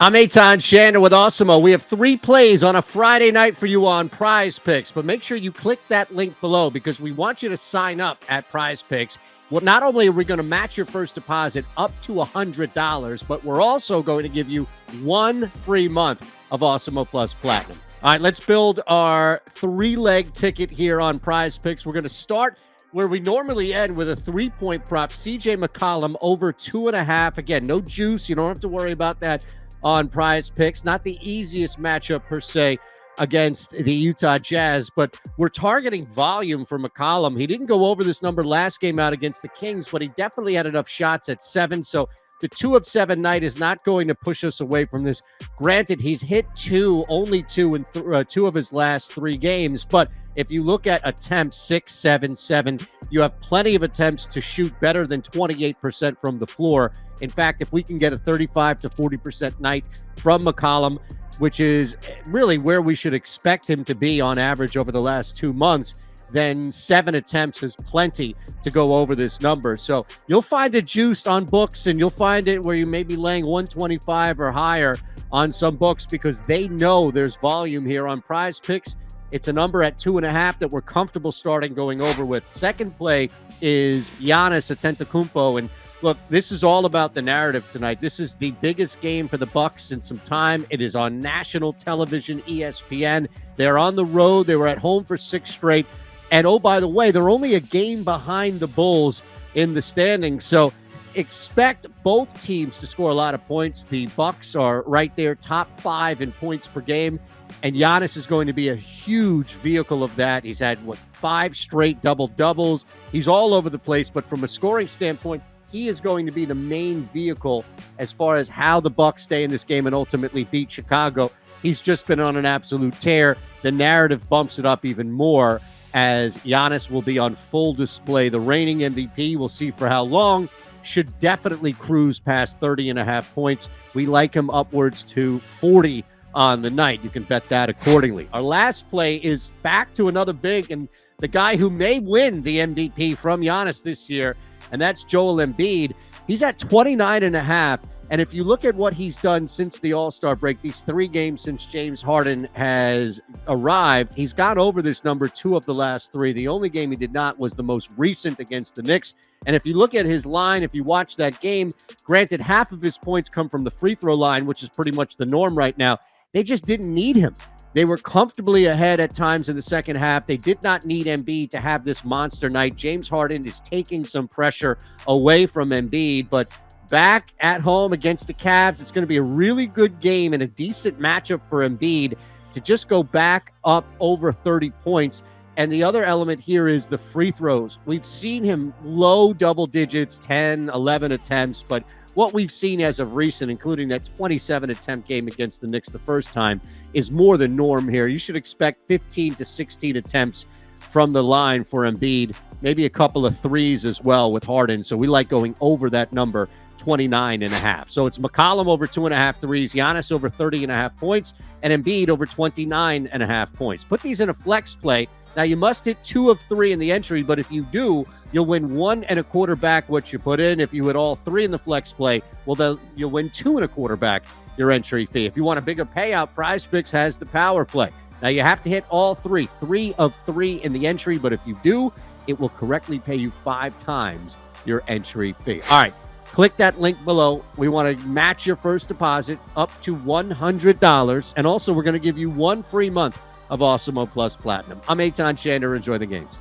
I'm Eytan Shander with Awesemo. We have 3 plays on a Friday night for you on PrizePicks, but make sure you click that link below because we want you to sign up at PrizePicks. Well, not only are we going to match your first deposit up to $100, but we're also going to give you 1 free month of Awesemo Plus Platinum. All right, let's build our 3-leg ticket here on PrizePicks. We're going to start where we normally end with a 3-point prop. CJ McCollum over 2.5. Again, no juice. You don't have to worry about that on PrizePicks. Not the easiest matchup per se against the Utah Jazz, but we're targeting volume for McCollum. He didn't go over this number last game out against the Kings, but he definitely had enough shots at 7. So the 2 of 7 night is not going to push us away from this. Granted, he's hit only two in 2 of his last 3 games, but if you look at attempts, 6, 7, 7, you have plenty of attempts to shoot better than 28% from the floor. In fact, if we can get a 35 to 40% night from McCollum, which is really where we should expect him to be on average over the last 2 months, then 7 attempts is plenty to go over this number. So you'll find it juiced on books, and you'll find it where you may be laying 125 or higher on some books because they know there's volume here on PrizePicks. It's a number at 2.5 that we're comfortable starting going over with. Second play is Giannis Antetokounmpo, and look, this is all about the narrative tonight. This is the biggest game for the Bucks in some time. It is on national television, ESPN. They're on the road. They were at home for 6 straight. And oh, by the way, they're only a game behind the Bulls in the standings. So expect both teams to score a lot of points. The Bucks are right there, top 5 in points per game. And Giannis is going to be a huge vehicle of that. He's had, 5 straight double-doubles. He's all over the place. But from a scoring standpoint, he is going to be the main vehicle as far as how the Bucks stay in this game and ultimately beat Chicago. He's just been on an absolute tear. The narrative bumps it up even more as Giannis will be on full display. The reigning MVP, we'll see for how long, should definitely cruise past 30.5 points. We like him upwards to 40 on the night. You can bet that accordingly. Our last play is back to another big and the guy who may win the MVP from Giannis this year, and that's Joel Embiid. He's at 29.5. And if you look at what he's done since the All-Star break, these 3 games since James Harden has arrived, he's gone over this number 2 of the last 3. The only game he did not was the most recent against the Knicks. And if you look at his line, if you watch that game, granted, half of his points come from the free throw line, which is pretty much the norm right now. They just didn't need him. They were comfortably ahead at times in the second half. They did not need Embiid to have this monster night. James Harden is taking some pressure away from Embiid, but back at home against the Cavs, it's going to be a really good game and a decent matchup for Embiid to just go back up over 30 points. And the other element here is the free throws. We've seen him low double digits, 10, 11 attempts, but what we've seen as of recent, including that 27 attempt game against the Knicks the first time, is more than norm here. You should expect 15 to 16 attempts from the line for Embiid, maybe a couple of threes as well with Harden. So we like going over that number, 29.5. So it's McCollum over 2.5 threes, Giannis over 30.5 points, and Embiid over 29.5 points. Put these in a flex play. Now, you must hit 2 of 3 in the entry, but if you do, you'll win 1.25 back what you put in. If you hit all 3 in the flex play, well, then you'll win 2.25 back your entry fee. If you want a bigger payout, PrizePicks has the power play. Now, you have to hit all 3 of 3 in the entry, but if you do, it will correctly pay you 5 times your entry fee. All right, click that link below. We want to match your first deposit up to $100, and also we're going to give you 1 free month of Awesemo Plus Platinum. I'm Eytan Shander. Enjoy the games.